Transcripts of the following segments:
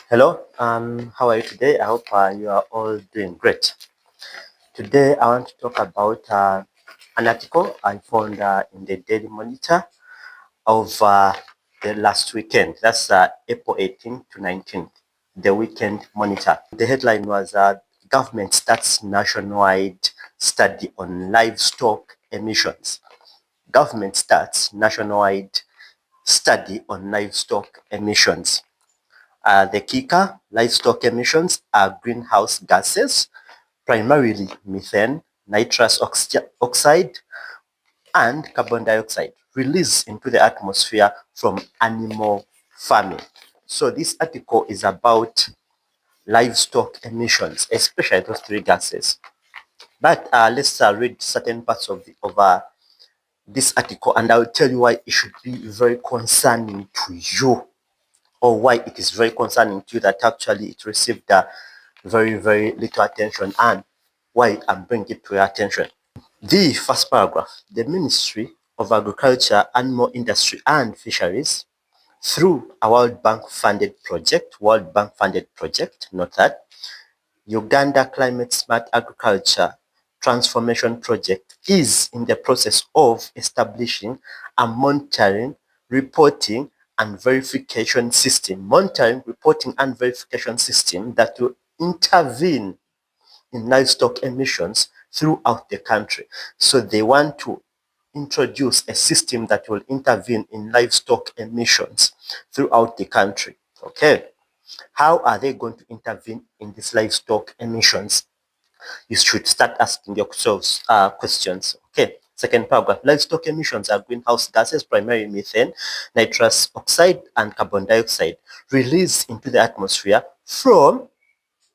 Hello, how are you today? I hope you are all doing great. Today, I want to talk about an article I found in the Daily Monitor of the last weekend. That's April 18th to 19th, the weekend monitor. The headline was Government Starts Nationwide Study on Livestock Emissions. Government starts nationwide study on livestock emissions. The kicker, livestock emissions are greenhouse gases, primarily methane, nitrous oxide, and carbon dioxide released into the atmosphere from animal farming. So this article is about livestock emissions, especially those three gases. But let's read certain parts of this article, and I'll tell you why it should be very concerning to you, or why it is very concerning to you that actually it received very little attention, and why I'm bringing it to your attention. The first paragraph, the Ministry of Agriculture, Animal Industry and Fisheries, through a World Bank funded project, note that, Uganda Climate Smart Agriculture Transformation Project, is in the process of establishing a reporting and verification system, that will intervene in livestock emissions throughout the country. So they want to introduce a system that will intervene in livestock emissions throughout the country. Okay. How are they going to intervene in these livestock emissions? You should start asking yourselves questions. Okay. Second paragraph, livestock emissions are greenhouse gases, primarily methane, nitrous oxide, and carbon dioxide, released into the atmosphere from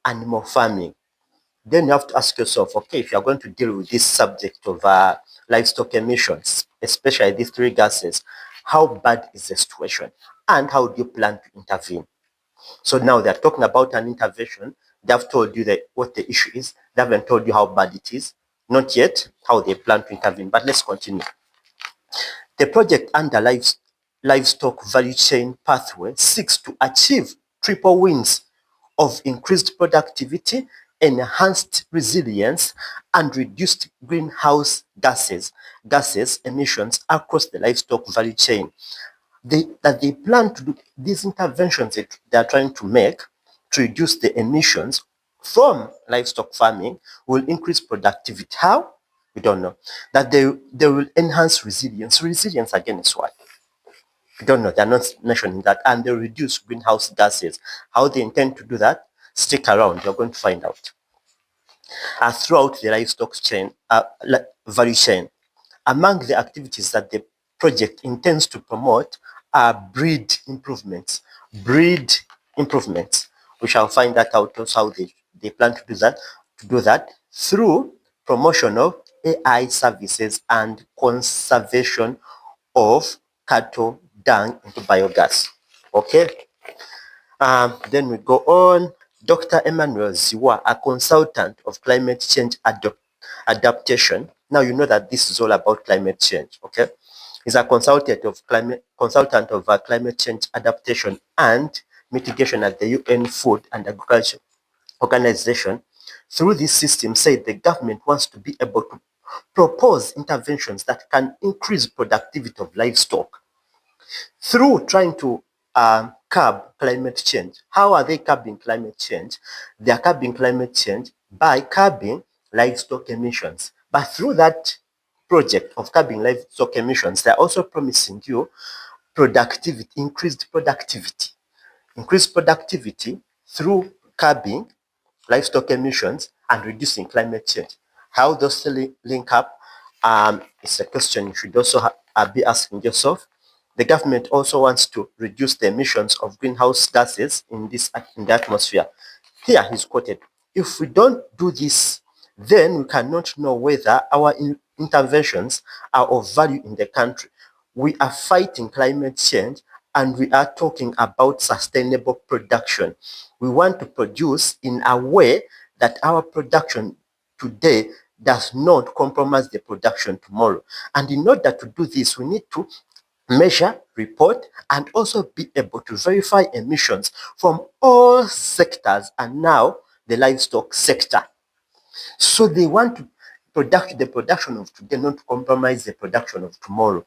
animal farming. Then you have to ask yourself, okay, if you're going to deal with this subject of livestock emissions, especially these three gases, how bad is the situation? And how do you plan to intervene? So now they're talking about an intervention. They've told you what the issue is. They haven't told you how bad it is. Not yet how they plan to intervene. But let's continue. The project under livestock value chain pathway seeks to achieve triple wins of increased productivity, enhanced resilience, and reduced greenhouse gases emissions across the livestock value chain. They plan to do these interventions that they are trying to make to reduce the emissions from livestock farming will increase productivity. How? We don't know. That they will enhance resilience. Resilience again is what? We don't know. They're not mentioning that. And they reduce greenhouse gases. How they intend to do that? Stick around. You're going to find out. Throughout the livestock value chain, among the activities that the project intends to promote are breed improvements. Breed improvements. We shall find that out also how they plan to do that. Through promotion of AI services and conservation of cattle dung into biogas. Okay. Then we go on. Dr. Emmanuel Ziwa, a consultant of climate change adaptation. Now you know that this is all about climate change. Okay, he's a consultant of climate change adaptation and mitigation at the UN Food and Agriculture Organization. Through this system, said the government wants to be able to propose interventions that can increase productivity of livestock through trying to curb climate change. How are they curbing climate change? They are curbing climate change by curbing livestock emissions. But through that project of curbing livestock emissions, they're also promising you increased productivity through curbing livestock emissions and reducing climate change. How those link up is a question you should also be asking yourself. The government also wants to reduce the emissions of greenhouse gases in the atmosphere. Here he's quoted, if we don't do this, then we cannot know whether our interventions are of value in the country. We are fighting climate change and we are talking about sustainable production. We want to produce in a way that our production today does not compromise the production tomorrow. And in order to do this, we need to measure, report, and also be able to verify emissions from all sectors, and now the livestock sector. So they want to the production of today, not to compromise the production of tomorrow.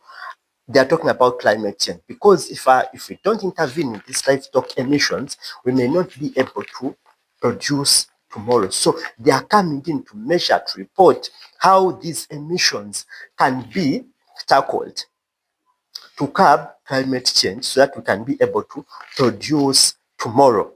They are talking about climate change, because if we don't intervene in these livestock emissions, we may not be able to produce tomorrow. So they are coming in to measure, to report how these emissions can be tackled to curb climate change, so that we can be able to produce tomorrow.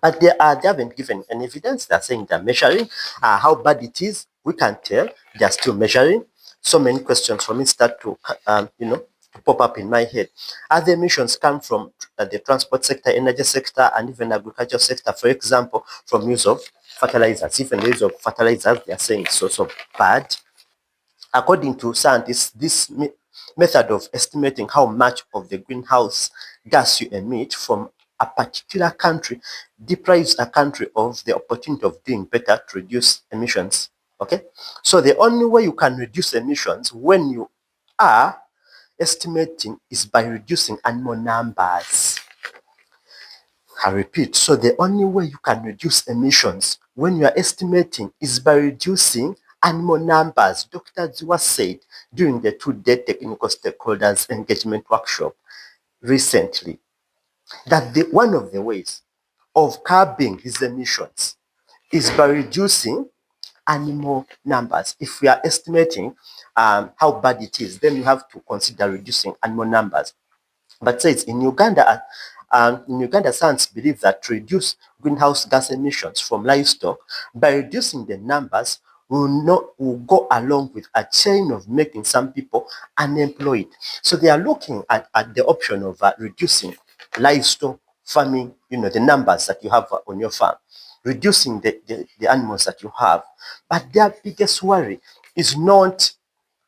But they haven't given any evidence. They're saying they're measuring. How bad it is, we can tell. They're still measuring. So many questions for me start to, to pop up in my head. Other emissions come from the transport sector, energy sector, and even agriculture sector. For example, from use of fertilizers. Even the use of fertilizers, they are saying it's also bad. According to scientists, this method of estimating how much of the greenhouse gas you emit from a particular country deprives a country of the opportunity of doing better to reduce emissions. Okay, so the only way you can reduce emissions when you are estimating is by reducing animal numbers. I repeat, so the only way you can reduce emissions when you are estimating is by reducing animal numbers. Dr. Ziwa said during the two-day technical stakeholders engagement workshop recently that one of the ways of curbing these emissions is by reducing animal numbers. If we are estimating how bad it is, then you have to consider reducing animal numbers. But says in Uganda, science believe that to reduce greenhouse gas emissions from livestock by reducing the numbers will go along with a chain of making some people unemployed. So they are looking at the option of reducing livestock farming, the numbers that you have on your farm, reducing the animals that you have. But their biggest worry is not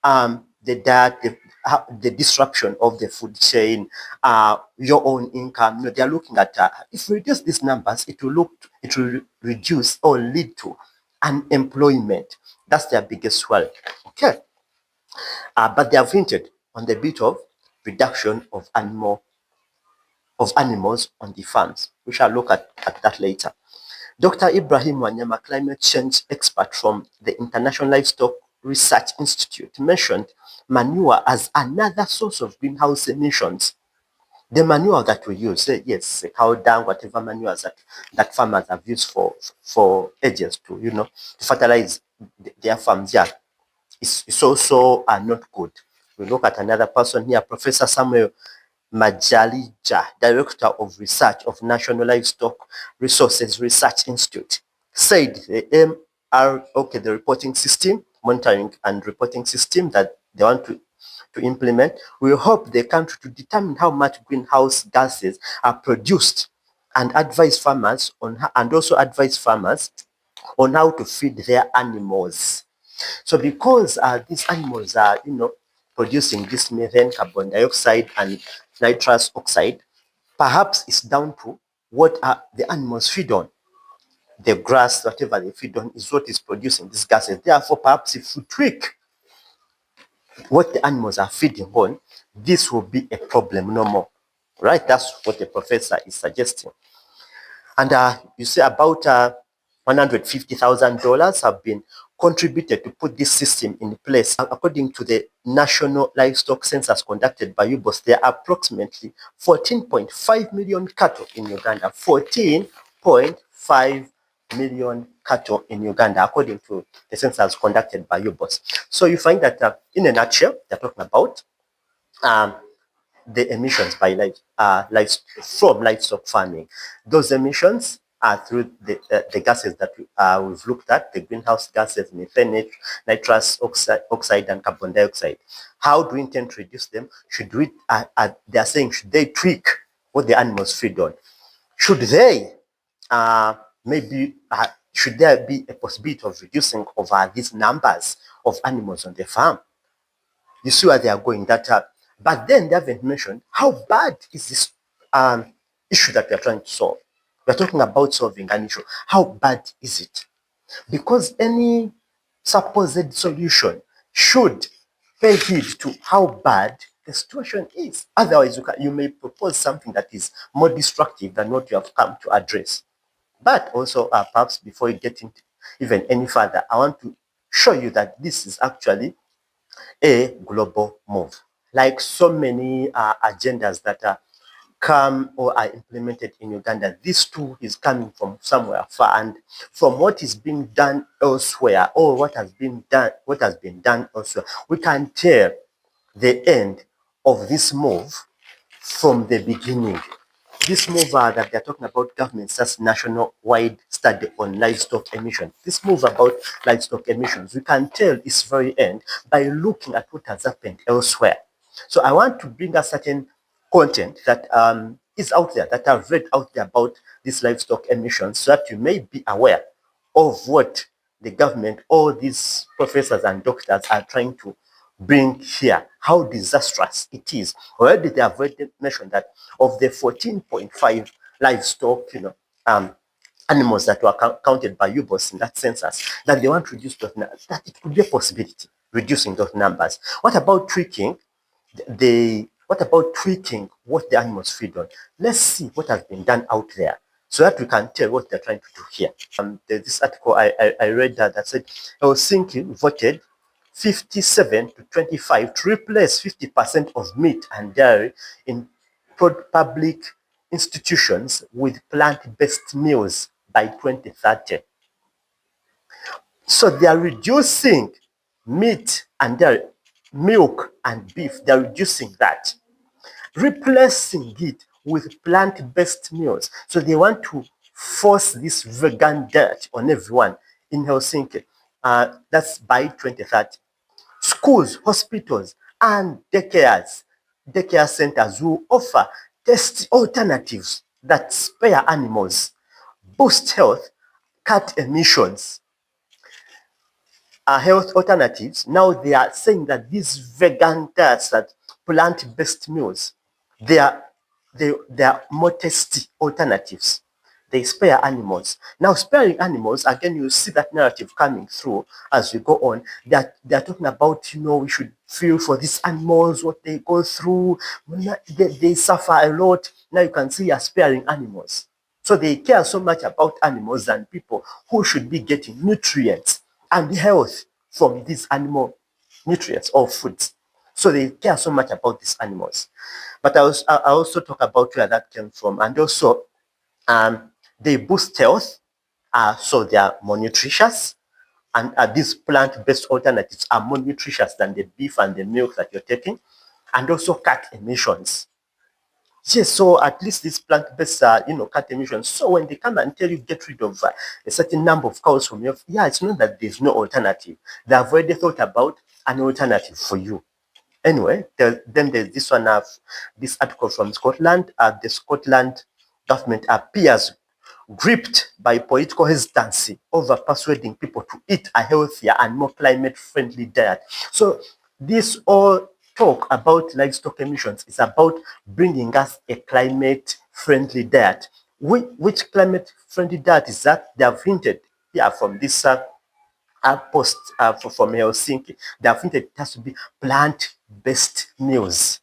the diet, the disruption of the food chain, your own income. They are looking at if we reduce these numbers, it will reduce or lead to unemployment. That's their biggest worry. Okay, but they have hinted on the bit of reduction of animals on the farms. We shall look at that later. Dr. Ibrahim Wanyama, climate change expert from the International Livestock Research Institute, mentioned manure as another source of greenhouse emissions. The manure that we use, yes, cow dung, whatever manures that farmers have used for ages to, to fertilize their farms, yeah, it's also not good. We look at another person here, Professor Samuel Majalija, Director of Research of National Livestock Resources Research Institute, said the the reporting system, monitoring and reporting system that they want to implement, will help the country to determine how much greenhouse gases are produced and also advise farmers on how to feed their animals. So because these animals are, producing this methane, carbon dioxide, and nitrous oxide, perhaps it's down to what the animals feed on. The grass, whatever they feed on, is what is producing these gases. Therefore, perhaps if we tweak what the animals are feeding on, this will be a problem no more. Right? That's what the professor is suggesting. And you see about $150,000 have been contributed to put this system in place. According to the National Livestock Census conducted by UBOS, there are approximately 14.5 million cattle in Uganda. 14.5 million cattle in Uganda, according to the census conducted by UBOS. So you find that in a nutshell, they're talking about um, the emissions by from livestock farming. Those emissions are through the gases that we've looked at, the greenhouse gases, methane, nitrous oxide, and carbon dioxide. How do we intend to reduce them? Should we, they are saying, should they tweak what the animals feed on? Should they maybe, should there be a possibility of reducing over these numbers of animals on the farm? You see where they are going. But then they haven't mentioned how bad is this issue that we are trying to solve. We are talking about solving an issue. How bad is it? Because any supposed solution should pay heed to how bad the situation is. Otherwise, you may propose something that is more destructive than what you have come to address. But also, perhaps before you get into even any further, I want to show you that this is actually a global move. Like so many agendas that are come or are implemented in Uganda, this too is coming from somewhere far, and from what is being done elsewhere, or what has been done elsewhere, we can tell the end of this move from the beginning. This move that they're talking about government starts national-wide study on livestock emissions. This move about livestock emissions, we can tell its very end by looking at what has happened elsewhere. So I want to bring a certain content that is out there, that I've read out there about these livestock emissions, so that you may be aware of what the government, all these professors and doctors are trying to bring here, how disastrous it is. Already they have already mentioned that of the 14.5 livestock, animals that were counted by UBOS in that census, that they want to reduce those numbers, that it could be a possibility, reducing those numbers. What about tweaking what the animals feed on? Let's see what has been done out there so that we can tell what they're trying to do here. There's this article I read that said Helsinki voted 57 to 25 to replace 50% of meat and dairy in public institutions with plant-based meals by 2030. So they are reducing meat and dairy, milk and beef. They are reducing that, replacing it with plant-based meals. So they want to force this vegan diet on everyone in Helsinki. That's by 2030. Schools, hospitals, and daycare centers will offer tasty alternatives that spare animals, boost health, cut emissions. Health alternatives, now they are saying that these vegan diets, that plant-based meals, they are they are more tasty alternatives. They spare animals. Now, sparing animals, again, you see that narrative coming through as we go on. They're talking about, we should feel for these animals, what they go through. They suffer a lot. Now you can see you're sparing animals. So they care so much about animals than people who should be getting nutrients and health from these animal nutrients or foods. So they care so much about these animals. But I also talk about where that came from. And also, they boost health, so they are more nutritious. And these plant-based alternatives are more nutritious than the beef and the milk that you're taking. And also cut emissions. Yes, so at least these plant-based, cut emissions. So when they come and tell you get rid of a certain number of cows from your, it's not that there's no alternative. They have already thought about an alternative for you. Anyway, then there's this one of this article from Scotland. The Scotland government appears gripped by political hesitancy over persuading people to eat a healthier and more climate-friendly diet. So this all talk about livestock emissions is about bringing us a climate-friendly diet. Which climate-friendly diet is that? They have hinted from this post from Helsinki. They have hinted it has to be plant-based meals.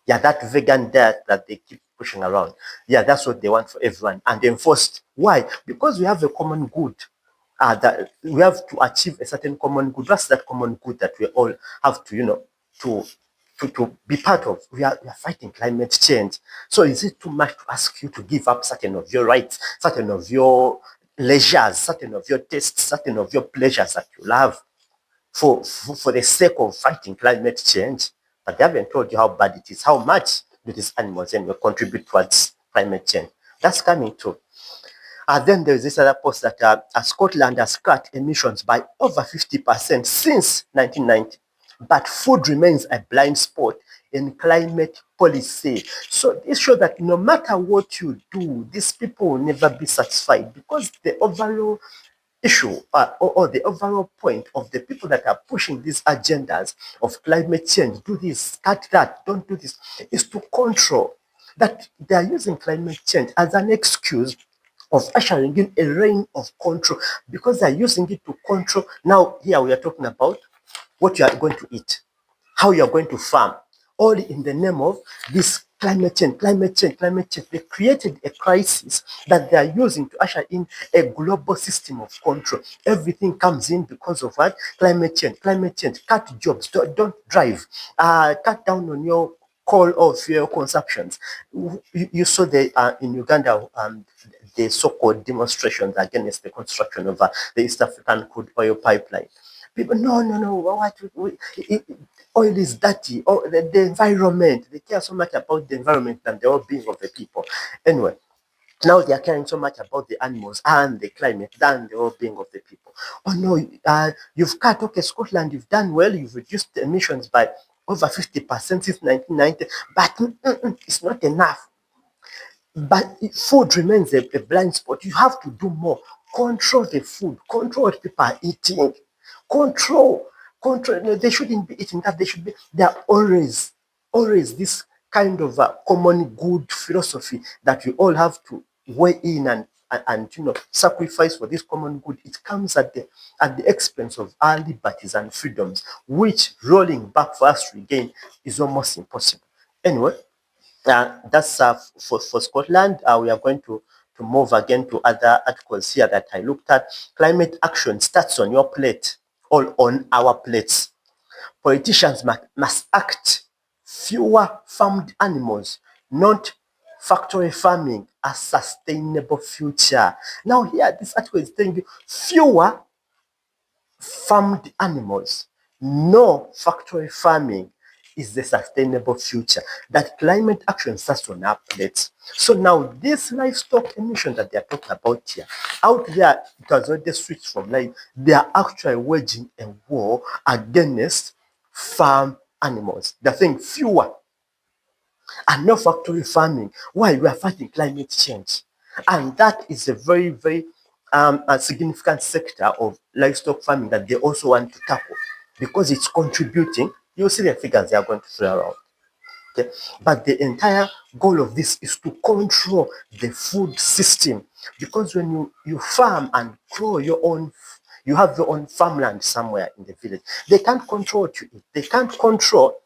That vegan diet that they keep pushing around. That's what they want for everyone and enforced. Why? Because we have a common good. That we have to achieve a certain common good. That's that common good that we all have to, to to be part of. We are fighting climate change. So is it too much to ask you to give up certain of your rights, certain of your leisures, certain of your tastes, certain of your pleasures that you love for the sake of fighting climate change? But they haven't told you how bad it is, how much do these animals anyway contribute towards climate change. That's coming too. And then there's this other post that Scotland has cut emissions by over 50% since 1990. But food remains a blind spot in climate policy. So this shows that no matter what you do, these people will never be satisfied, because the overall issue or the overall point of the people that are pushing these agendas of climate change, do this, cut that, don't do this, is to control. That they are using climate change as an excuse of ushering in a reign of control, because they're using it to control. Now, here we are talking about what you are going to eat, how you are going to farm, all in the name of this climate change, climate change, climate change. They created a crisis that they are using to usher in a global system of control. Everything comes in because of what? Climate change, climate change. Cut jobs, don't drive, cut down on your coal or fuel consumptions. You saw in Uganda the so-called demonstrations against the construction of the East African crude oil pipeline. People, no, oil is dirty. Oh, the environment. They care so much about the environment than the well-being of the people. Anyway, now they are caring so much about the animals and the climate than the well-being of the people. Oh no, you've cut, okay, Scotland, you've done well, you've reduced the emissions by over 50% since 1990, but it's not enough. But food remains a blind spot. You have to do more. Control the food. Control what people are eating. Control. Control. No, they shouldn't be eating that. They should be. They are always this kind of common good philosophy that we all have to weigh in and sacrifice for this common good. It comes at the expense of our liberties and freedoms, which rolling back for us to regain is almost impossible. Anyway, that's for Scotland. We are going to move again to other articles here that I looked at. Climate action starts on your plate, all on our plates. Politicians must act. Fewer farmed animals, not factory farming, a sustainable future. Now here, this article is telling you fewer farmed animals, no factory farming is the sustainable future. That climate action starts on our plates. So now this livestock emission that they are talking about here, out there it has already switched from life. They are actually waging a war against farm animals. They're saying fewer and no factory farming. Why? We are fighting climate change. And that is a very, very a significant sector of livestock farming that they also want to tackle because it's contributing. You'll see the figures they are going to throw around. Okay? But the entire goal of this is to control the food system because when you farm and grow your own, you have your own farmland somewhere in the village. They can't control what you eat. They can't control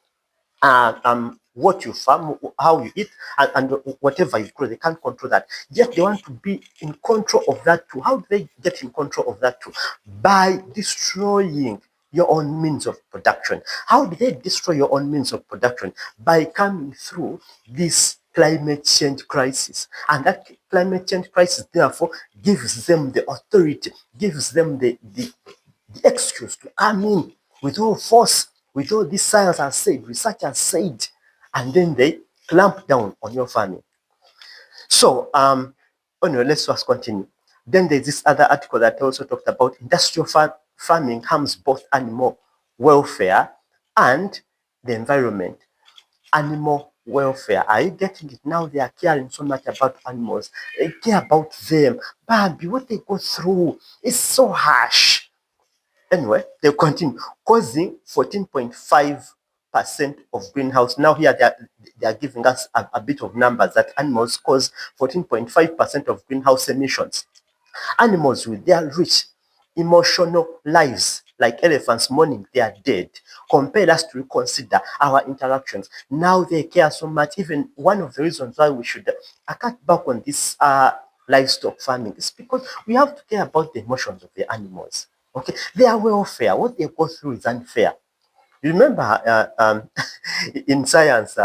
what you farm, how you eat, and whatever you grow. They can't control that. Yet they want to be in control of that too. How do they get in control of that too? By destroying your own means of production. How do they destroy your own means of production? By coming through this climate change crisis. And that climate change crisis, therefore, gives them the authority, gives them the excuse to come in with all force, with all this science has said, research has said, and then they clamp down on your farming. So, oh no, let's just continue. Then there's this other article that also talked about industrial farming harms both animal welfare and the environment. Animal welfare. Are you getting it? Now they are caring so much about animals. They care about them. Bambi, what they go through is so harsh. Anyway, they continue, causing 14.5% of greenhouse. Now here they are giving us a bit of numbers that animals cause 14.5% of greenhouse emissions. Animals with their rich emotional lives, like elephants mourning their dead, compel us to reconsider our interactions. Now they care so much. Even one of the reasons why we should cut back on this livestock farming is because we have to care about the emotions of the animals. Okay, their welfare, what they go through is unfair. You remember in science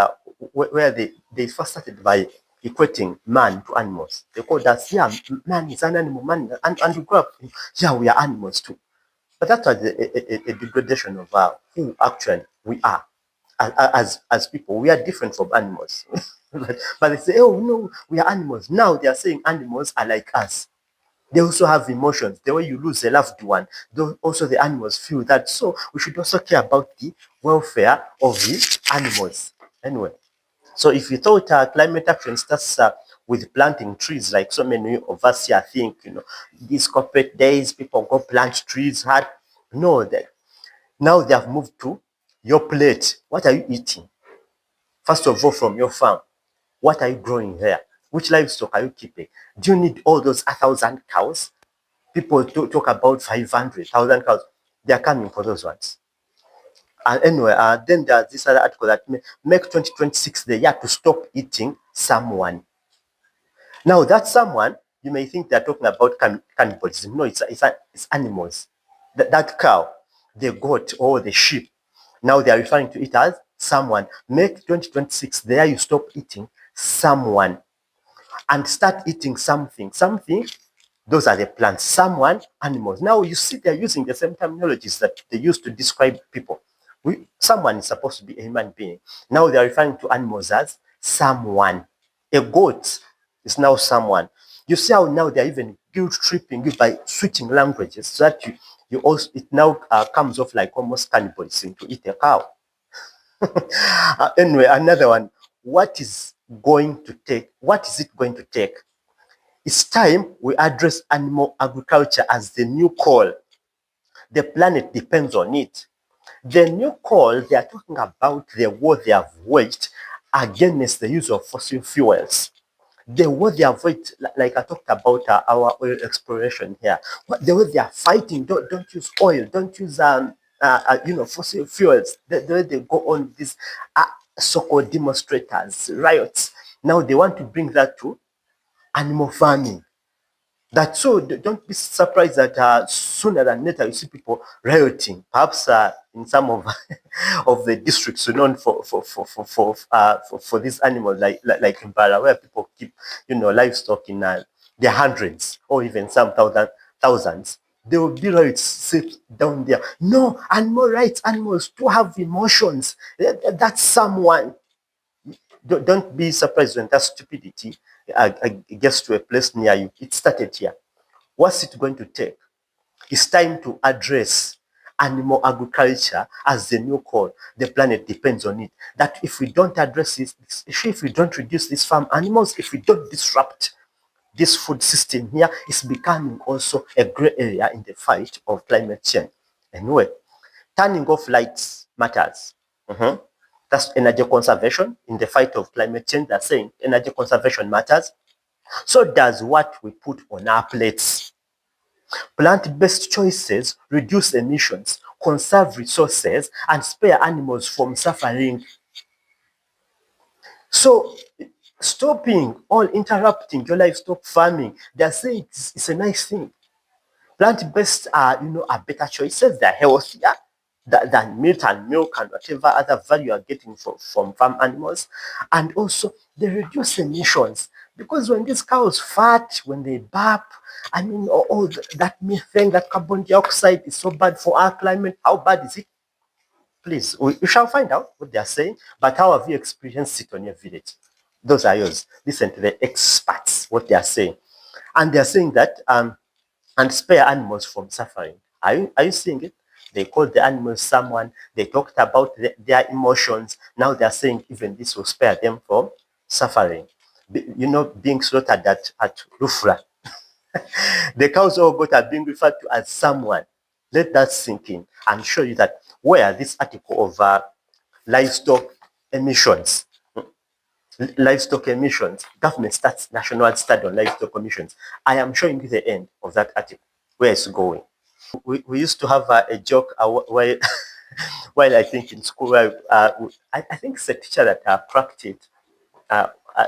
where they first started by equating man to animals. They called us, yeah, man is an animal, man, and we grew up, yeah, we are animals too. But that was a degradation of who actually we are as people. We are different from animals. But they say, oh no, we are animals. Now they are saying animals are like us. They also have emotions. The way you lose a loved one, also the animals feel that. So we should also care about the welfare of the animals. Anyway, so if you thought climate action starts with planting trees, like so many of us here think, these corporate days, people go plant trees hard. No, now they have moved to your plate. What are you eating? First of all, from your farm, what are you growing there? Which livestock are you keeping? Do you need all those 1,000 cows? People talk about 500,000 cows. They are coming for those ones. And anyway, then there's this other article that make 2026 the year to stop eating someone. Now, that someone, you may think they're talking about cannibalism. No, it's animals. That cow, the goat, or the sheep. Now they are referring to it as someone. Make 2026 the year you stop eating someone and start eating something. Something, those are the plants. Someone, animals. Now you see they're using the same terminologies that they used to describe people. Someone is supposed to be a human being. Now they're referring to animals as someone. A goat is now someone. You see how now they're even guilt tripping you by switching languages so that you also, it now comes off like almost cannibalism to eat a cow. Anyway, another one. What is going to take? What is it going to take? It's time we address animal agriculture as the new call. The planet depends on it. The new call, they are talking about the war they have waged against the use of fossil fuels. The way they avoid, like I talked about our oil exploration here, the way they are fighting, don't use oil, don't use fossil fuels. The way they go on these so-called demonstrators, riots. Now they want to bring that to animal farming. That's so don't be surprised that sooner than later you see people rioting, perhaps in some of of the districts known for these animals, like in Bala, where people keep livestock in their hundreds or even some thousands. There will be riots sit down there. No, animal rights, animals to have emotions. That's someone. Don't be surprised when that stupidity gets to a place near you. It started here. What's it going to take? It's time to address animal agriculture as the new call. The planet depends on it. That if we don't address this, if we don't reduce these farm animals, if we don't disrupt this food system here, it's becoming also a gray area in the fight of climate change. Anyway, turning off lights matters. That's energy conservation in the fight of climate change. They're saying energy conservation matters. So does what we put on our plates. Plant-based choices reduce emissions, conserve resources, and spare animals from suffering. So, stopping or interrupting your livestock farming, they're saying it's a nice thing. Plant-based are better choices. They're healthier than meat and milk and whatever other value you're getting from farm animals. And also, they reduce emissions. Because when these cows fat, when they burp, I mean, all that methane, that carbon dioxide is so bad for our climate. How bad is it? Please, we shall find out what they are saying. But how have you experienced it on your village? Those are yours. Listen to the experts, what they are saying. And they are saying that and spare animals from suffering. Are you seeing it? They called the animals someone. They talked about their emotions. Now they are saying even this will spare them from suffering. Being slaughtered at Rufra. The cows all got are being referred to as someone. Let that sink in and show you that where this article of livestock emissions, livestock emissions, government starts national study on livestock emissions. I am showing you the end of that article, where it's going. We used to have a joke while, while I think in school, where I think it's a teacher that cracked it,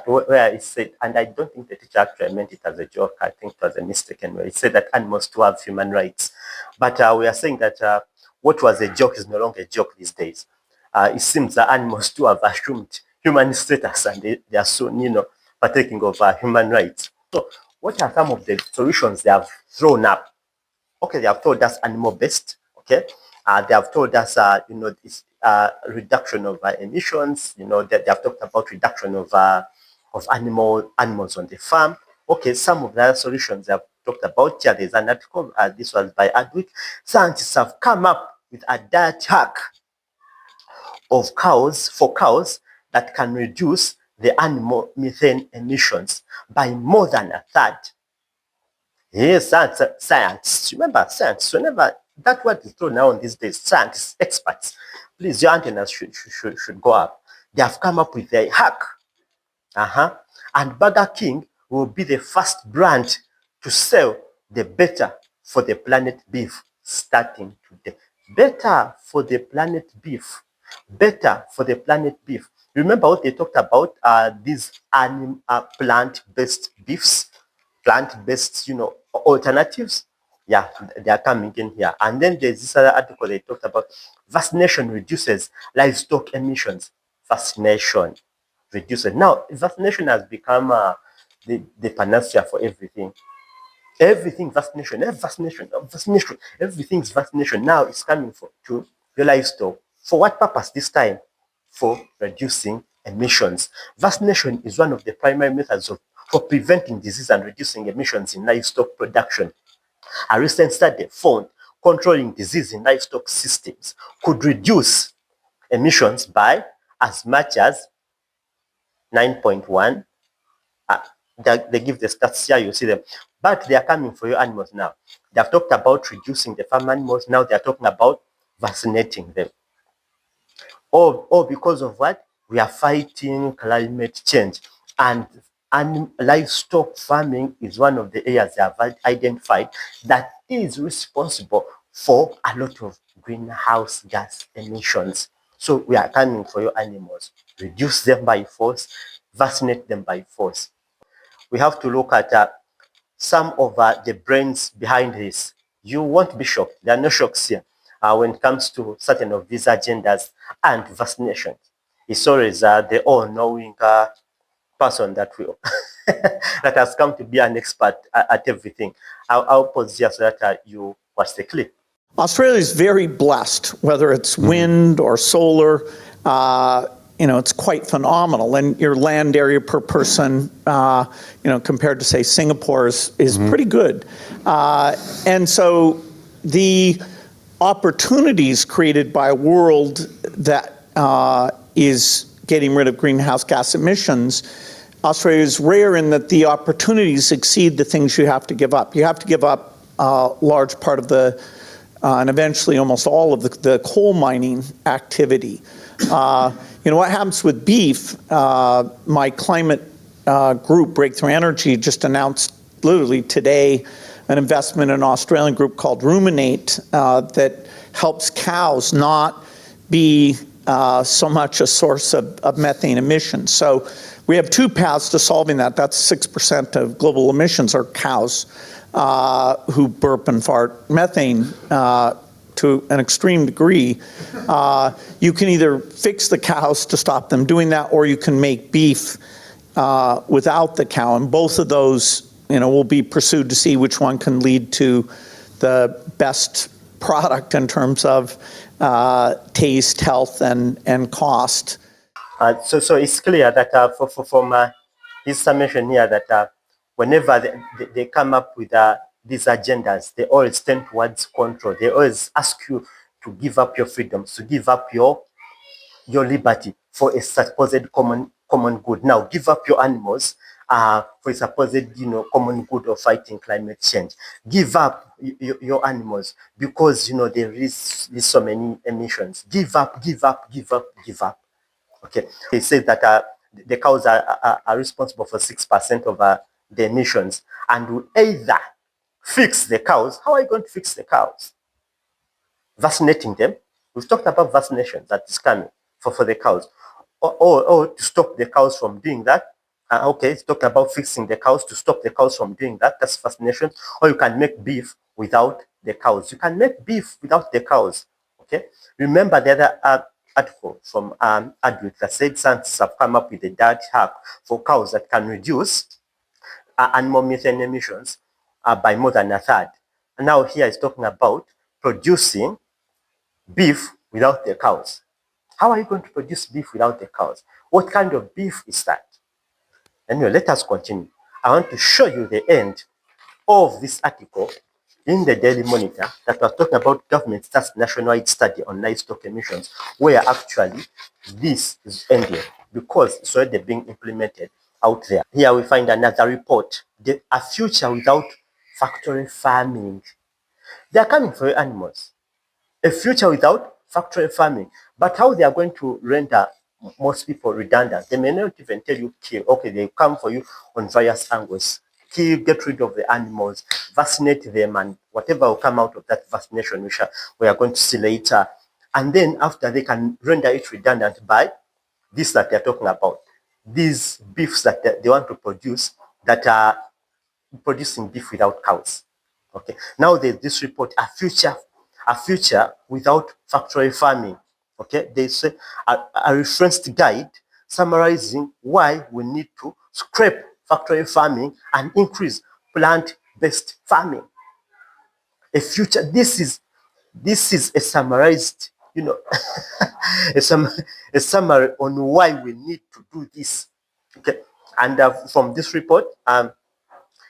where he said, and I don't think the teacher actually meant it as a joke, I think it was a mistake anyway. He said that animals do have human rights. But we are saying that what was a joke is no longer a joke these days. It seems that animals do have assumed human status and they are soon, partaking of human rights. So, what are some of the solutions they have thrown up? Okay, they have told us animal based. Okay, they have told us this reduction of emissions. They have talked about reduction of animals on the farm. Okay, some of the other solutions they have talked about here. There's an article. This was by Adwick. Scientists have come up with a diet hack of cows that can reduce the animal methane emissions by more than a third. Yes, science. Remember, science. Whenever that word is thrown around these days, science, experts. Please, your antennas should go up. They have come up with a hack. And Burger King will be the first brand to sell the better for the planet beef starting today. better for the planet beef, better for the planet beef. Remember what they talked about, these plant-based beefs, plant-based, alternatives. Yeah, they are coming in here. And then there's this other article they talked about vaccination reduces livestock emissions. Vaccination reduces. Now, vaccination has become the panacea for everything. Everything vaccination, vaccination, everything's vaccination. Now it's coming to your livestock. For what purpose this time? For reducing emissions. Vaccination is one of the primary methods for preventing disease and reducing emissions in livestock production. A recent study found controlling disease in livestock systems could reduce emissions by as much as 9.1. They give the stats here, you see them. But they are coming for your animals now. They have talked about reducing the farm animals. Now they are talking about vaccinating them. Or because of what? We are fighting climate change. And livestock farming is one of the areas they have identified that is responsible for a lot of greenhouse gas emissions. So we are coming for your animals. Reduce them by force, vaccinate them by force. We have to look at some of the brains behind this. You won't be shocked. There are no shocks here when it comes to certain of these agendas and vaccinations. It's always the all-knowing person that will that has come to be an expert at everything. I'll pause here so that you watch the clip. Australia is very blessed, whether it's wind or solar. It's quite phenomenal. And your land area per person, compared to, say, Singapore is pretty good. And so the opportunities created by a world that is getting rid of greenhouse gas emissions, Australia is rare in that the opportunities exceed the things you have to give up. You have to give up a large part of and eventually almost all of the coal mining activity. What happens with beef, my climate group, Breakthrough Energy, just announced literally today an investment in an Australian group called Ruminate that helps cows not be so much a source of methane emissions. So we have two paths to solving that. That's 6% of global emissions are cows who burp and fart methane to an extreme degree. You can either fix the cows to stop them doing that, or you can make beef without the cow. And both of those, will be pursued to see which one can lead to the best product in terms of taste, health, and cost. So it's clear that from his summation here that whenever they come up with these agendas, they always tend towards control. They always ask you to give up your freedoms, to give up your liberty for a supposed common good. Now, give up your animals for a supposed common good of fighting climate change. Give up your animals because there is so many emissions. Give up. Okay, he says that the cows are responsible for 6% of the emissions, and will either fix the cows. How are you going to fix the cows? Vaccinating them. We've talked about vaccination that is coming for the cows, or to stop the cows from doing that. Okay, let's talk about fixing the cows to stop the cows from doing that. That's vaccination. Or you can make beef without the cows. You can make beef without the cows. Okay, remember the other article from Adric that said scientists have come up with a diet hack for cows that can reduce animal methane emissions by more than a third. And now here is talking about producing beef without the cows. How are you going to produce beef without the cows? What kind of beef is that? Anyway, let us continue. I want to show you the end of this article in the Daily Monitor that was talking about government starts nationwide study on livestock emissions, where actually this is ending because it's already being implemented out there. Here we find another report, a future without factory farming. They are coming for your animals. A future without factory farming. But how they are going to render most people redundant, they may not even tell you kill. Okay, they come for you on various angles. get rid of the animals, vaccinate them, and whatever will come out of that vaccination, we are going to see later. And then after, they can render it redundant by this that they're talking about. These beefs that they want to produce that are producing beef without cows. Okay. Now there's this report, a future without factory farming. Okay. They say a referenced guide summarizing why we need to scrape factory farming and increase plant-based farming. A future. This is a summarized, a, a summary on why we need to do this. Okay. And from this report,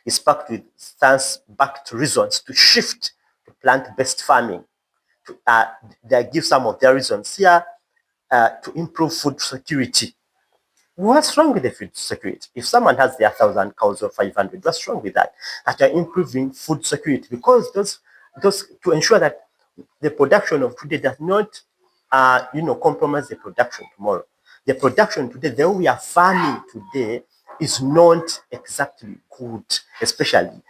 is packed with science-backed reasons to shift to plant-based farming. They give some of their reasons here to improve food security. What's wrong with the food security? If someone has their 1,000 cows or 500, what's wrong with that? That you're improving food security, because those to ensure that the production of today does not, compromise the production tomorrow. The production today, the way we are farming today, is not exactly good, especially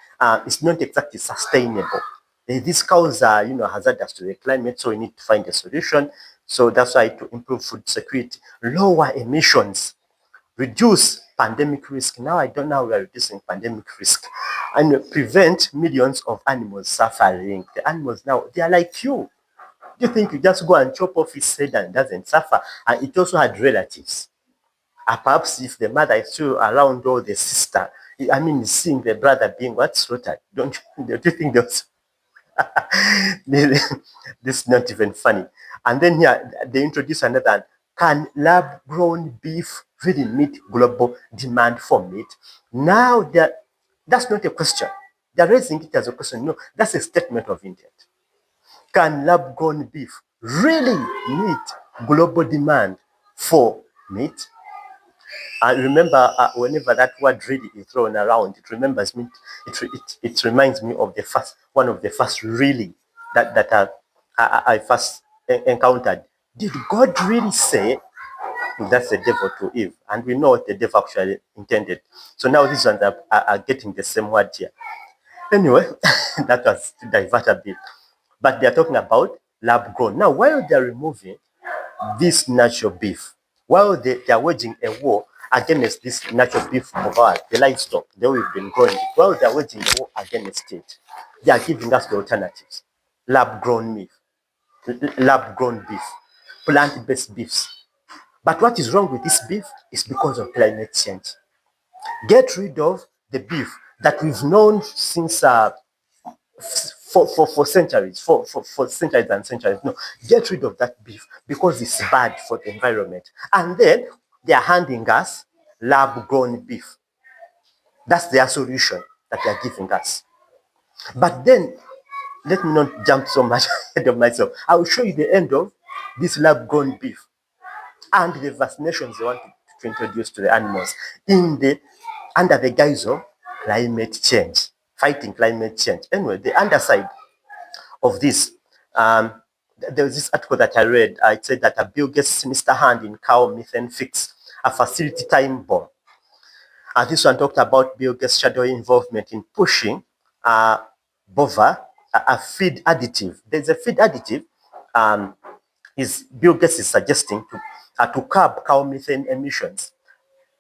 it's not exactly sustainable. These cows are, hazardous to the climate, so we need to find a solution. So that's why, to improve food security, lower emissions, reduce pandemic risk. Now I don't know how we are reducing pandemic risk, and prevent millions of animals suffering. The animals now, they are like you. Do you think you just go and chop off his head and doesn't suffer? And it also had relatives. Perhaps if the mother is still around, or the sister, I mean, seeing the brother being slaughtered, don't you think those this is not even funny. And then here they introduce another one. Can lab-grown beef really meet global demand for meat? Now that's not a question. They're raising it as a question. No, that's a statement of intent. Can lab-grown beef really meet global demand for meat? I remember whenever that word "really" is thrown around, it remembers me. It reminds me of one of the first "really" that I first encountered. Did God really say? That's the devil to Eve, and we know what the devil actually intended. So now these ones are getting the same word here. Anyway, that was to divert a bit, but they are talking about lab grown. Now, while they are removing this natural beef, while they are waging a war against this natural beef of ours, the livestock, the way we've been growing it, while they are waging a war against it, they are giving us the alternatives. Lab-grown beef, lab-grown beef, plant-based beefs. But what is wrong with this beef is because of climate change. Get rid of the beef that we've known since for centuries, for centuries and centuries. No, get rid of that beef because it's bad for the environment. And then they are handing us lab-grown beef. That's their solution that they are giving us. But then, let me not jump so much ahead of myself. I will show you the end of this lab-grown beef and the vaccinations they want to introduce to the animals under the guise of climate change, fighting climate change. Anyway, the underside of this, there was this article that I read. It said that a Bill Gates' sinister hand in cow methane fix, a facility time bomb. And this one talked about Bill Gates' shadowy involvement in pushing bova, a feed additive. There's a feed additive Bill Gates is suggesting to curb cow methane emissions.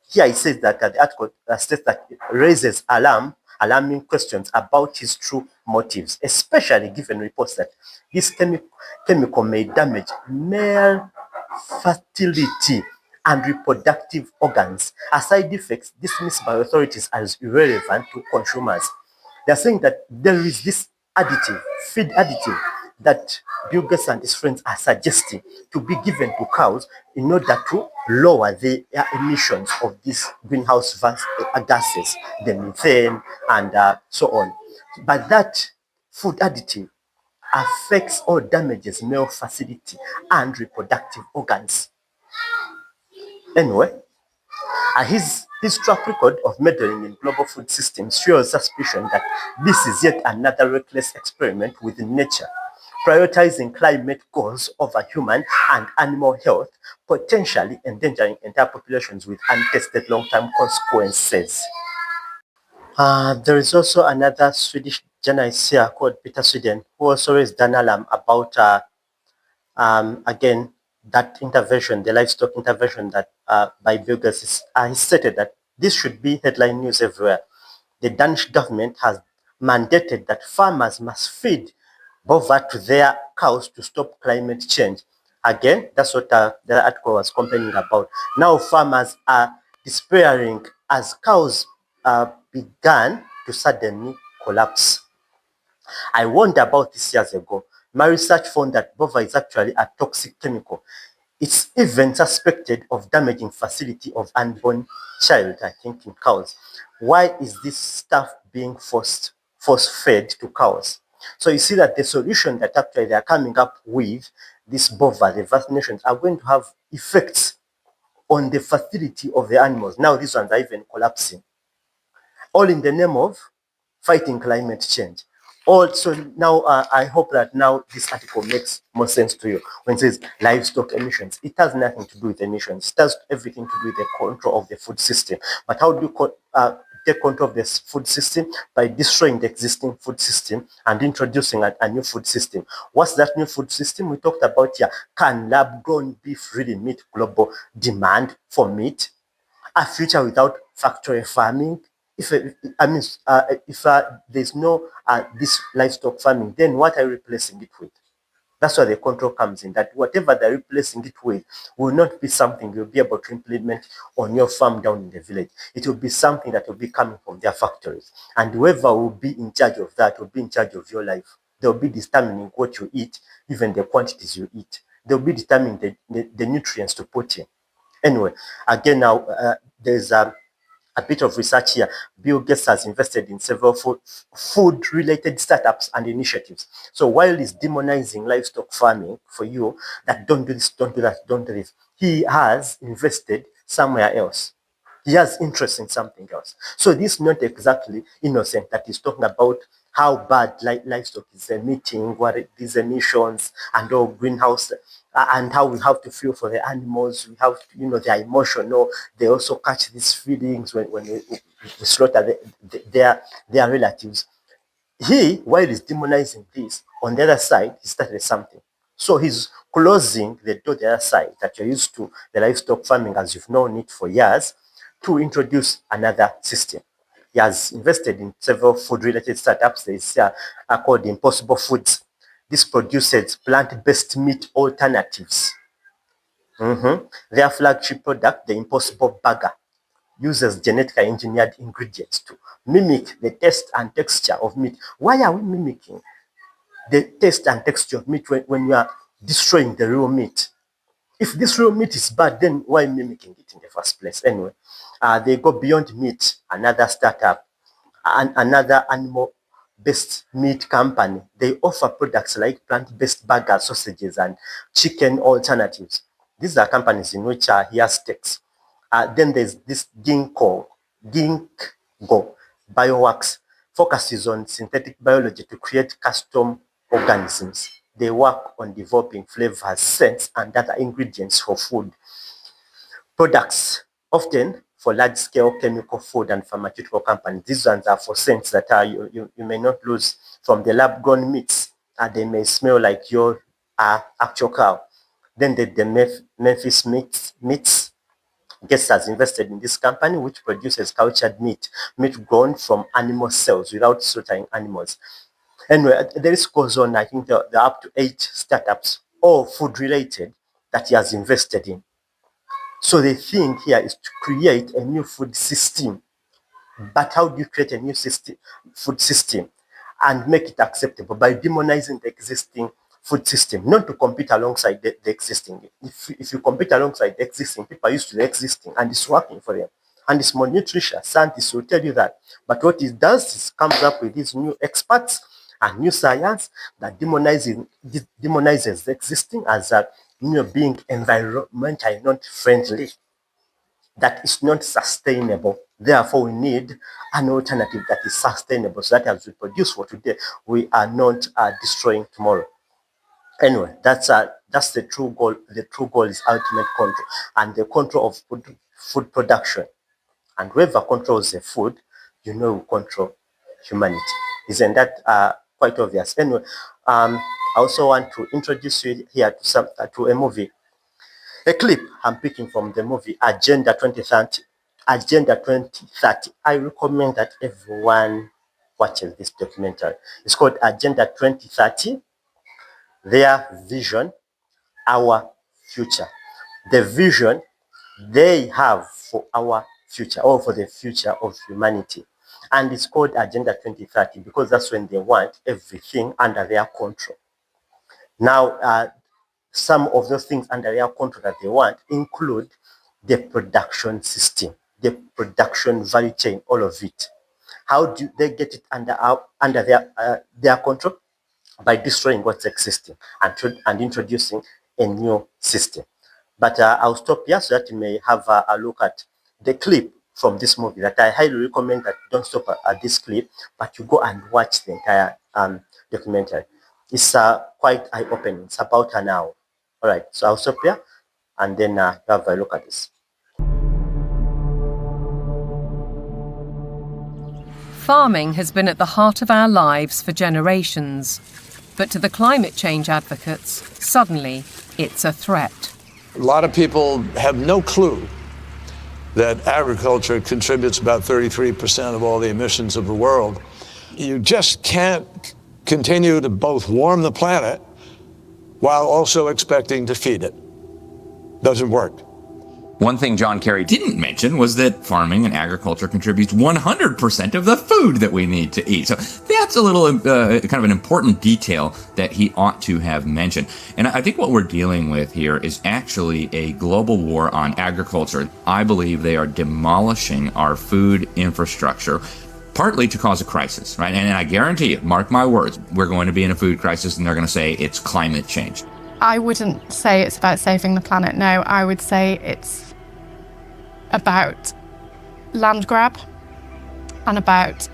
Here it says that the article states that it raises alarming questions about his true motives, especially given reports that this chemical may damage male fertility and reproductive organs, a side effects dismissed by authorities as irrelevant to consumers. They're saying that there is this feed additive, that Bill Gates and his friends are suggesting to be given to cows in order to lower the emissions of these greenhouse gases, the methane, and so on. But that food additive affects or damages male fertility and reproductive organs. Anyway, his track record of meddling in global food systems fuels suspicion that this is yet another reckless experiment with nature, prioritizing climate goals over human and animal health, potentially endangering entire populations with untested long-term consequences. There is also another Swedish journalist here called Peter Sweden, who also raised an alarm about, again, that intervention, the livestock intervention that by biogas. He stated that this should be headline news everywhere. The Danish government has mandated that farmers must feed bovine to their cows to stop climate change. Again, that's what the article was complaining about. Now farmers are despairing as cows began to suddenly collapse. I warned about this years ago. My research found that bovine is actually a toxic chemical. It's even suspected of damaging fertility of unborn child, I think, in cows. Why is this stuff being force fed to cows? So you see that the solution that actually they are coming up with, this bovine, the vaccinations, are going to have effects on the fertility of the animals. Now these ones are even collapsing, all in the name of fighting climate change. Also, now I hope that now this article makes more sense to you when it says livestock emissions. It has nothing to do with emissions. It has everything to do with the control of the food system. But how do you take control of this food system? By destroying the existing food system and introducing a new food system. What's that new food system we talked about here? Can lab-grown beef really meet global demand for meat? A future without factory farming? If I mean, if there's no this livestock farming, then what are you replacing it with? That's where the control comes in. That whatever they're replacing it with will not be something you'll be able to implement on your farm down in the village. It will be something that will be coming from their factories, and whoever will be in charge of that will be in charge of your life. They'll be determining what you eat, even the quantities you eat. They'll be determining the nutrients to put in. Anyway, again, now there's a bit of research here. Bill Gates has invested in several food-related startups and initiatives. So while he's demonizing livestock farming for you, that don't do this, don't do that, don't do this, he has invested somewhere else. He has interest in something else. So this is not exactly innocent that he's talking about how bad livestock is emitting, what these emissions and all greenhouse and how we have to feel for the animals. We have, they're emotional. They also catch these feelings when we slaughter their relatives. He, while he's demonizing this, on the other side, he started something. So he's closing the door the other side that you're used to the livestock farming as you've known it for years to introduce another system. He has invested in several food-related startups. There is called Impossible Foods. This produces plant-based meat alternatives. Their flagship product, the Impossible Burger, uses genetically engineered ingredients to mimic the taste and texture of meat. Why are we mimicking the taste and texture of meat when you are destroying the real meat? If this real meat is bad, then why mimicking it in the first place? Anyway, they go beyond meat, another startup, and another animal-based meat company. They offer products like plant-based burgers, sausages, and chicken alternatives. These are companies in which he has stakes. Then there's this Ginkgo Bioworks focuses on synthetic biology to create custom organisms. They work on developing flavors, scents, and other ingredients for food products, often for large-scale chemical food and pharmaceutical companies. These ones are for scents that you may not lose from the lab-grown meats. They may smell like your actual cow. Then the Memphis meats Guest has invested in this company, which produces cultured meat grown from animal cells without slaughtering animals. Anyway, the list goes on. I think there are up to 8 startups, all food related, that he has invested in. So the thing here is to create a new food system. But how do you create a new food system and make it acceptable? By demonizing the existing food system, not to compete alongside the existing. If you compete alongside the existing, people are used to the existing and it's working for them. And it's more nutritious. Scientists will tell you that. But what it does is comes up with these new experts and new science that demonizes the existing as a being environmentally not friendly, that is not sustainable. Therefore, we need an alternative that is sustainable so that as we produce for today, we are not destroying tomorrow. Anyway, that's the true goal. The true goal is ultimate control and the control of food production. And whoever controls the food will control humanity. Isn't that quite obvious? Anyway, I also want to introduce you here to a movie, a clip I'm picking from the movie Agenda 2030. Agenda 2030. I recommend that everyone watches this documentary. It's called Agenda 2030, Their Vision, Our Future. The vision they have for our future, or for the future of humanity. And it's called Agenda 2030 because that's when they want everything under their control. Now, some of those things under their control that they want include the production system, the production value chain, all of it. How do they get it under their control? By destroying what's existing and introducing a new system. But I'll stop here so that you may have a look at the clip from this movie that I highly recommend that you don't stop at this clip, but you go and watch the entire documentary. It's quite eye-opening. It's about an hour. All right, so I'll stop here and then have a look at this. Farming has been at the heart of our lives for generations. But to the climate change advocates, suddenly it's a threat. A lot of people have no clue that agriculture contributes about 33% of all the emissions of the world. You just can't continue to both warm the planet while also expecting to feed it. Doesn't work. One thing John Kerry didn't mention was that farming and agriculture contributes 100% of the food that we need to eat. So that's a little kind of an important detail that he ought to have mentioned. And I think what we're dealing with here is actually a global war on agriculture. I believe they are demolishing our food infrastructure, partly to cause a crisis, right? And I guarantee you, mark my words, we're going to be in a food crisis and they're going to say it's climate change. I wouldn't say it's about saving the planet, no. I would say it's about land grab and about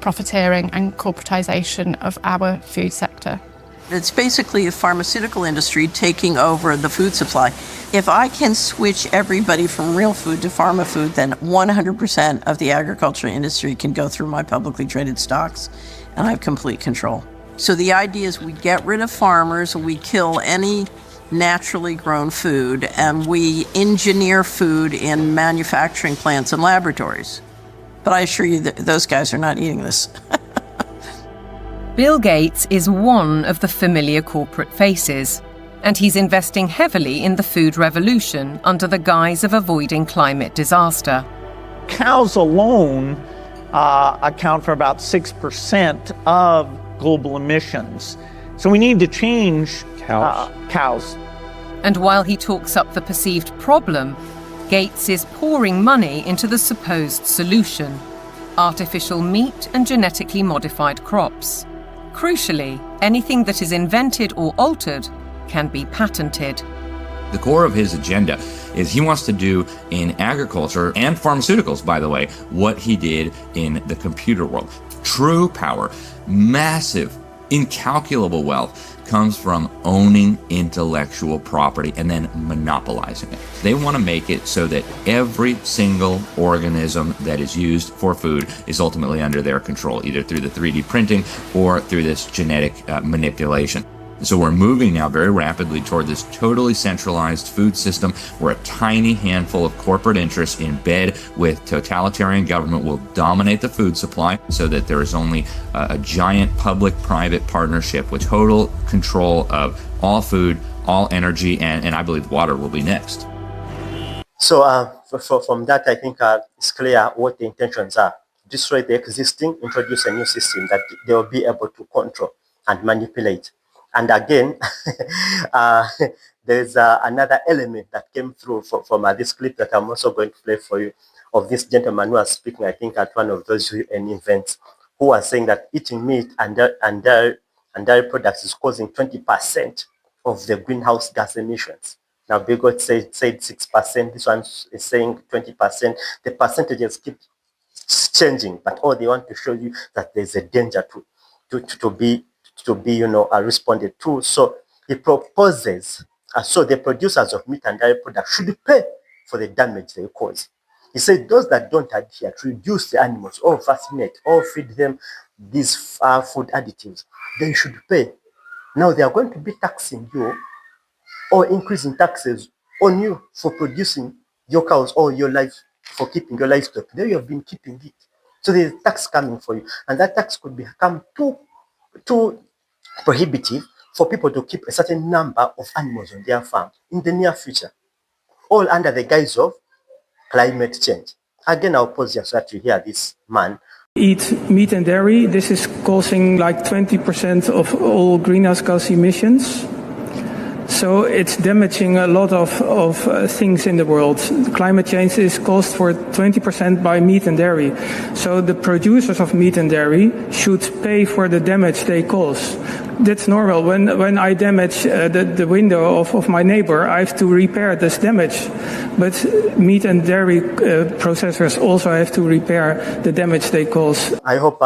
profiteering and corporatization of our food sector. It's basically the pharmaceutical industry taking over the food supply. If I can switch everybody from real food to pharma food, then 100% of the agriculture industry can go through my publicly traded stocks, and I have complete control. So the idea is we get rid of farmers, we kill any naturally grown food, and we engineer food in manufacturing plants and laboratories. But I assure you that those guys are not eating this. Bill Gates is one of the familiar corporate faces, and he's investing heavily in the food revolution under the guise of avoiding climate disaster. Cows alone account for about 6% of global emissions. So we need to change cows. And while he talks up the perceived problem, Gates is pouring money into the supposed solution: artificial meat and genetically modified crops. Crucially, anything that is invented or altered can be patented. The core of his agenda is he wants to do in agriculture and pharmaceuticals, by the way, what he did in the computer world. True power, massive, incalculable wealth comes from owning intellectual property and then monopolizing it. They want to make it so that every single organism that is used for food is ultimately under their control, either through the 3D printing or through this genetic manipulation. So we're moving now very rapidly toward this totally centralized food system where a tiny handful of corporate interests in bed with totalitarian government will dominate the food supply so that there is only a giant public-private partnership with total control of all food, all energy, and I believe water will be next. So from that, I think it's clear what the intentions are. Destroy the existing, introduce a new system that they will be able to control and manipulate. And again, there's another element that came through from this clip that I'm also going to play for you, of this gentleman who was speaking, I think, at one of those UN events, who was saying that eating meat and dairy products is causing 20% of the greenhouse gas emissions. Now, Bigot said 6%. This one is saying 20%. The percentages keep changing, but all they want to show you that there's a danger to be responded to. So he proposes, so the producers of meat and dairy products should pay for the damage they cause. He said those that don't adhere to reduce the animals or vaccinate or feed them these food additives, they should pay. Now they are going to be taxing you or increasing taxes on you for producing your cows or your life, for keeping your livestock. There you have been keeping it. So there's tax coming for you. And that tax could become too prohibitive for people to keep a certain number of animals on their farm in the near future, all under the guise of climate change. Again, I'll pause here so that you hear this man. Eat meat and dairy. This is causing like 20% of all greenhouse gas emissions. So it's damaging a lot of things in the world. Climate change is caused for 20% by meat and dairy. So the producers of meat and dairy should pay for the damage they cause. That's normal. When I damage the window of my neighbor, I have to repair this damage. But meat and dairy processors also have to repair the damage they cause. I hope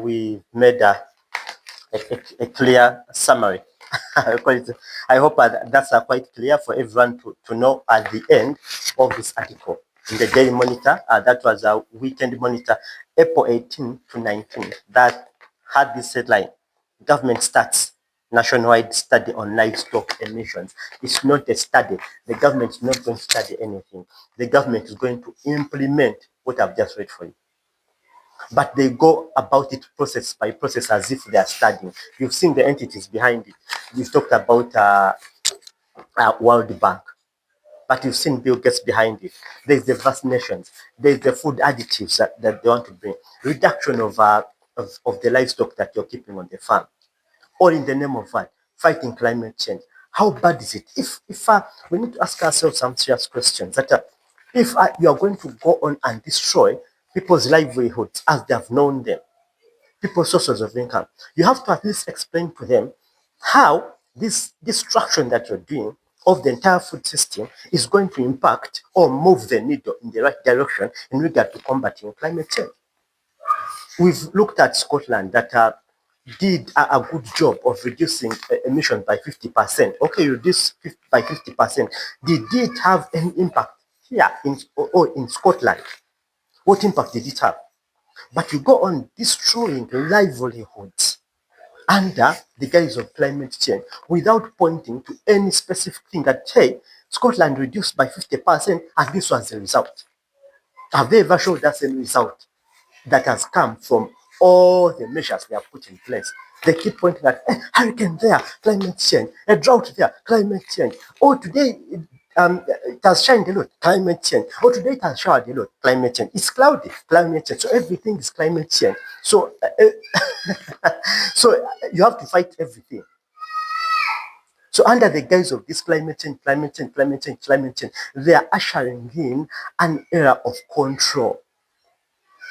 we made a clear summary. I hope that's quite clear for everyone to know at the end of this article. In the Daily Monitor, that was a weekend monitor, April 18 to 19, that had this headline: Government starts nationwide study on livestock emissions. It's not a study. The government is not going to study anything. The government is going to implement what I've just read for you. But they go about it process by process as if they are studying. You've seen the entities behind it. We've talked about World Bank, but you've seen Bill Gates behind it. There's the vaccinations. There's the food additives that they want to bring. Reduction of the livestock that you're keeping on the farm. All in the name of what? Fighting climate change. How bad is it? If we need to ask ourselves some serious questions. That if you are going to go on and destroy people's livelihoods as they have known them, people's sources of income, you have to at least explain to them how this destruction that you're doing of the entire food system is going to impact or move the needle in the right direction in regard to combating climate change. We've looked at Scotland that did a good job of reducing emissions by 50%. Okay, reduce by 50%. Did it have any impact here in Scotland? What impact did it have? But you go on destroying livelihoods under the guise of climate change without pointing to any specific thing that, hey, Scotland reduced by 50% and this was the result. Have they ever showed us any result that has come from all the measures they have put in place? They keep pointing at hurricane there, climate change, a drought there, climate change. Oh, today it has shined a lot, climate change. Oh, today it has showered a lot, climate change. It's cloudy, climate change. So everything is climate change. So, so you have to fight everything. So under the guise of this climate change, they are ushering in an era of control.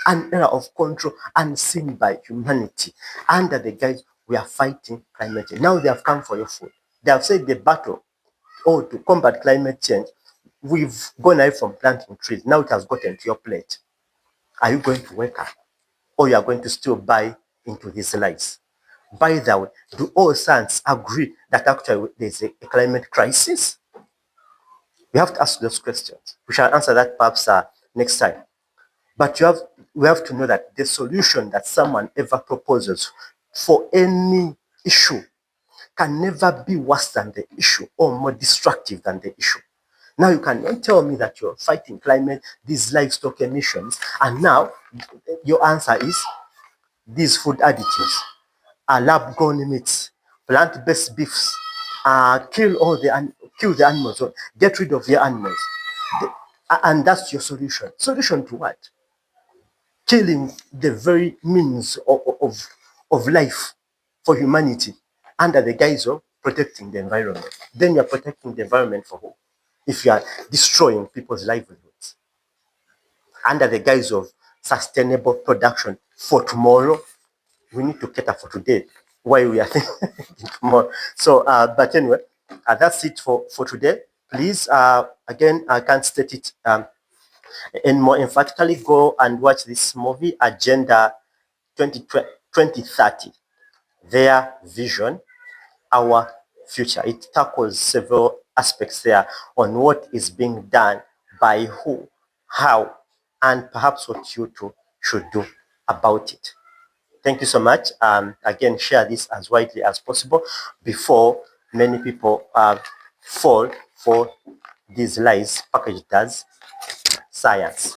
An era of control unseen by humanity. Under the guise, we are fighting climate change. Now they have come for your food. They have said the battle, to combat climate change, we've gone away from planting trees. Now it has gotten to your plate. Are you going to wake up? Or you are going to still buy into these lies? By the way, do all science agree that actually there's a climate crisis? We have to ask those questions. We shall answer that perhaps next time. But we have to know that the solution that someone ever proposes for any issue can never be worse than the issue or more destructive than the issue. Now you cannot tell me that you're fighting climate, these livestock emissions, and now your answer is these food additives, lab-grown meats, plant-based beefs, kill the animals, or get rid of your animals, and that's your solution. Solution to what? Killing the very means of life for humanity under the guise of protecting the environment. Then you're protecting the environment for who? If you are destroying people's livelihoods under the guise of sustainable production for tomorrow, we need to cater for today while we are thinking tomorrow. So, but anyway, that's it for today. Please, again, I can't state it and more emphatically, go and watch this movie, Agenda 2030, Their Vision, Our Future. It tackles several aspects there on what is being done by who how, and perhaps what you too should do about it. Thank you so much. Again, share this as widely as possible before many people fall for these lies packaged as science.